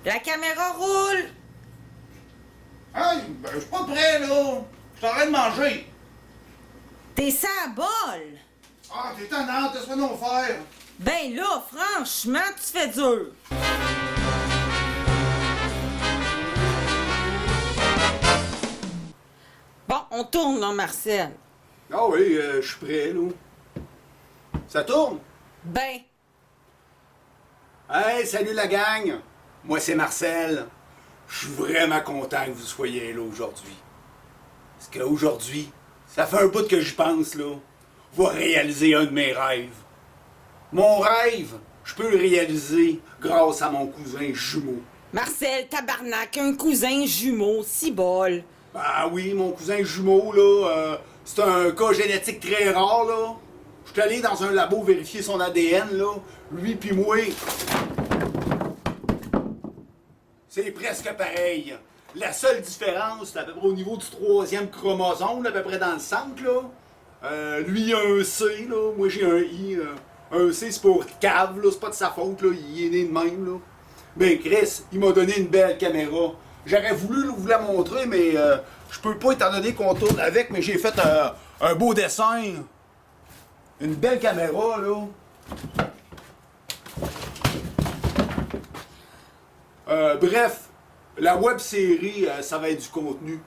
La caméra roule! Hey, ben, je suis pas prêt, là. Je suis en train de manger. T'es ça bol! Ah, t'es tannante, laisse-moi donc faire. Ben là, franchement, tu fais dur! Bon, on tourne, là, Marcel. Ah oui, je suis prêt, là. Ça tourne? Ben, Hey, salut la gang! Moi, c'est Marcel. Je suis vraiment content que vous soyez là aujourd'hui. Parce qu'aujourd'hui, ça fait un bout que j'y pense, là. Je vais réaliser un de mes rêves. Mon rêve, je peux le réaliser grâce à mon cousin jumeau. Marcel, tabarnak, un cousin jumeau, si bol. Ben oui, mon cousin jumeau, là, c'est un cas génétique très rare, là. Je suis allé dans un labo vérifier son ADN, là. Lui puis moi, c'est presque pareil. La seule différence, c'est à peu près au niveau du 3e chromosome, là, à peu près dans le centre, là. Lui, il a un C, là. Moi, j'ai un I. Un C, c'est pour cave, là. C'est pas de sa faute, là. Il est né de même, là. Ben, Chris, il m'a donné une belle caméra. J'aurais voulu vous la montrer, mais je peux pas, étant donné qu'on tourne avec, mais j'ai fait un beau dessin. Une belle caméra, là. Bref, la web-série, ça va être du contenu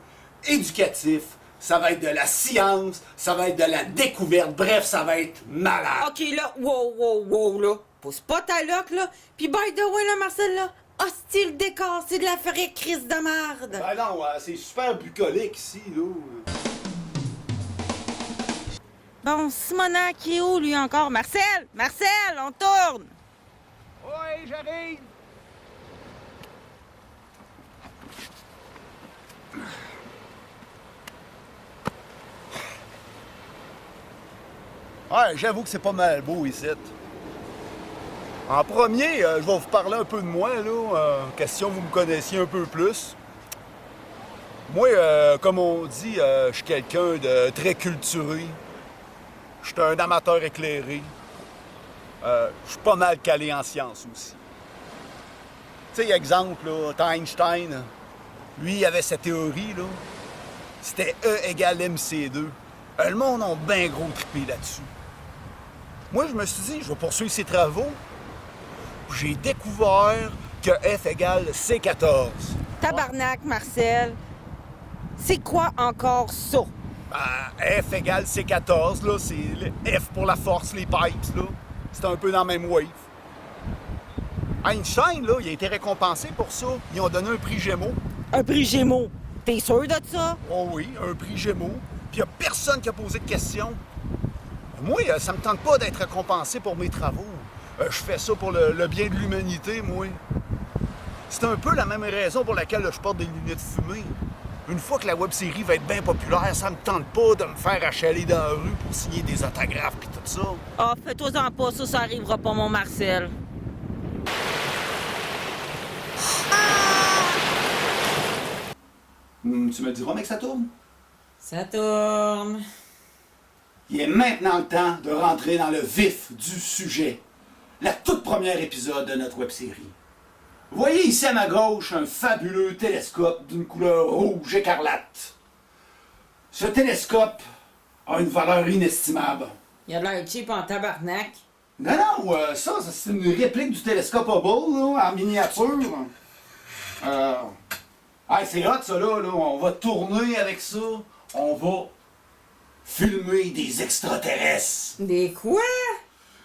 éducatif, ça va être de la science, ça va être de la découverte, bref, ça va être malade. Ok, là, wow, là. Pousse pas ta loque, là. Puis by the way, là, Marcel, là, hostile décor, c'est de la vraie crise de merde. Ben non, c'est super bucolique ici, là. Bon, Simonac, qui est où, lui, encore? Marcel, on tourne. Oui, j'arrive. Ouais, j'avoue que c'est pas mal beau ici. En premier, je vais vous parler un peu de moi, là. Question que vous me connaissiez un peu plus. Moi, comme on dit, je suis quelqu'un de très culturé. Je suis un amateur éclairé. Je suis pas mal calé en sciences aussi. Tu sais, exemple, là, Einstein, lui, il avait cette théorie, là. C'était E égale MC2. Le monde a bien gros trippé là-dessus. Moi, je me suis dit, je vais poursuivre ses travaux. J'ai découvert que F égale C14. Tabarnak, Marcel. C'est quoi encore ça? Ben, F égale C14, là, c'est le F pour la force, les pipes, là. C'est un peu dans la même wave. Einstein, là, il a été récompensé pour ça. Ils ont donné un prix Gémeaux. Un prix Gémeaux. T'es sûr de ça? Oh oui, un prix Gémeaux. Puis il a personne qui a posé de questions. Moi, ça me tente pas d'être récompensé pour mes travaux. Je fais ça pour le bien de l'humanité, moi. C'est un peu la même raison pour laquelle je porte des lunettes fumées. Une fois que la web-série va être bien populaire, ça me tente pas de me faire achaler dans la rue pour signer des autographes pis tout ça. Ah, fais-toi-en pas, ça arrivera pas, mon Marcel. Tu me diras, mec, que ça tourne? Ça tourne. Il est maintenant le temps de rentrer dans le vif du sujet. La toute première épisode de notre web-série. Vous voyez ici à ma gauche un fabuleux télescope d'une couleur rouge écarlate. Ce télescope a une valeur inestimable. Il a l'air cheap en tabarnak. Non, ça c'est une réplique du télescope Hubble, là, en miniature. C'est hot, ça, là. On va tourner avec ça. On va filmer des extraterrestres. Des quoi?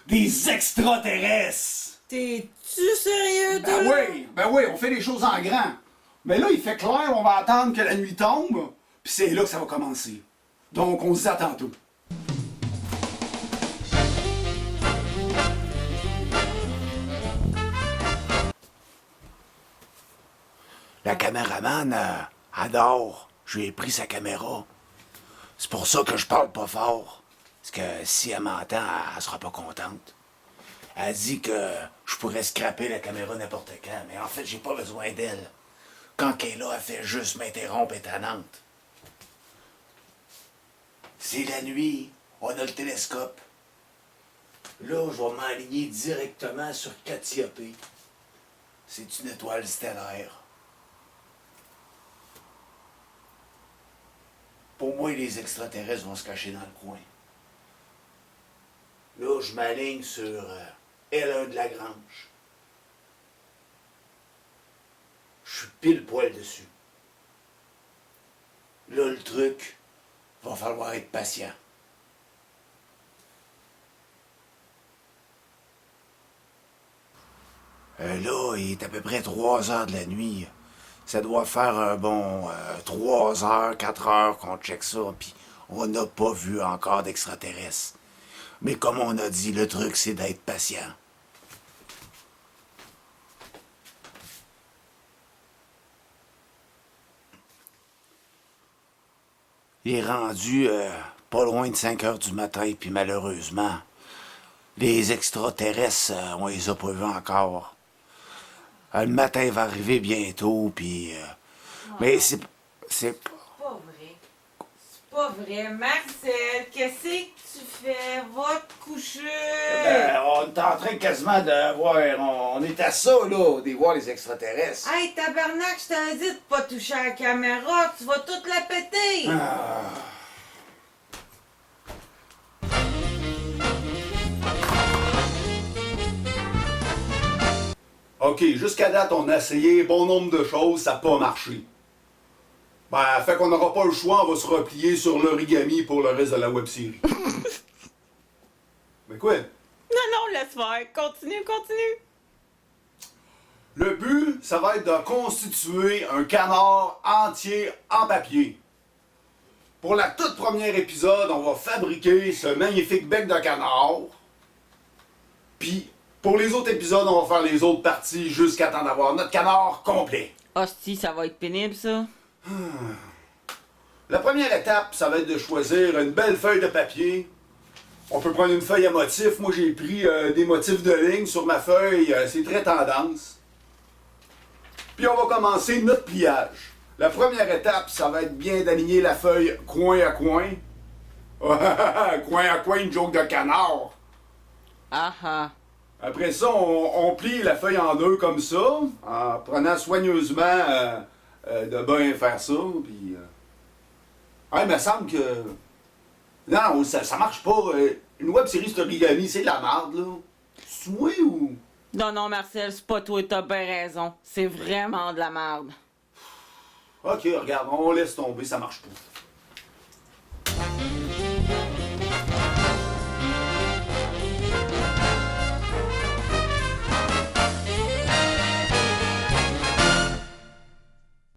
Des extraterrestres! T'es-tu sérieux, toi? Ben oui, on fait les choses en grand. Mais là, il fait clair, on va attendre que la nuit tombe, puis c'est là que ça va commencer. Donc, on se dit à tantôt. La caméraman adore. Je lui ai pris sa caméra. C'est pour ça que je parle pas fort. Parce que si elle m'entend, elle sera pas contente. Elle dit que je pourrais scraper la caméra n'importe quand, mais en fait, j'ai pas besoin d'elle. Quand elle est là, elle fait juste m'interrompre étonnante. C'est la nuit, on a le télescope. Là, je vais m'aligner directement sur Cassiopée. c'est une étoile stellaire. Pour moi, les extraterrestres vont se cacher dans le coin. Là, je m'aligne sur L1 de Lagrange. Je suis pile poil dessus. Là, le truc, va falloir être patient. Là, il est à peu près 3 heures de la nuit. Ça doit faire un bon 3 heures, 4 heures qu'on check ça, puis on n'a pas vu encore d'extraterrestres. Mais comme on a dit, le truc, c'est d'être patient. Il est rendu pas loin de 5 heures du matin, puis malheureusement, les extraterrestres, on les a pas vus encore. Le matin va arriver bientôt, puis... mais c'est Pas vrai. C'est pas vrai. Marcel, qu'est-ce que tu fais? Va te coucher. on est en train quasiment de voir... On est à ça, là, de voir les extraterrestres. Hey, tabarnak, je t'ai dit de pas toucher à la caméra. Tu vas toute la péter. OK, jusqu'à date, on a essayé bon nombre de choses, ça n'a pas marché. Ben, fait qu'on n'aura pas le choix, on va se replier sur l'origami pour le reste de la web-série. Mais quoi? Non, laisse faire. Continue. Le but, ça va être de constituer un canard entier en papier. Pour la toute première épisode, on va fabriquer ce magnifique bec de canard. Puis, pour les autres épisodes, on va faire les autres parties jusqu'à temps d'avoir notre canard complet. Hostie, ça va être pénible, ça. La première étape, ça va être de choisir une belle feuille de papier. On peut prendre une feuille à motifs. Moi, j'ai pris des motifs de ligne sur ma feuille. C'est très tendance. Puis on va commencer notre pliage. La première étape, ça va être bien d'aligner la feuille coin à coin. Coin à coin, une joke de canard. Ah ah. Après ça, on plie la feuille en deux comme ça, en prenant soigneusement de bien faire ça. Puis, il me semble que... Non, ça marche pas. Une web-série sur l'origami, c'est de la merde, là. C'est moi ou... Non, Marcel, c'est pas toi, t'as bien raison. C'est vraiment de la merde. OK, regarde, on laisse tomber, ça marche pas.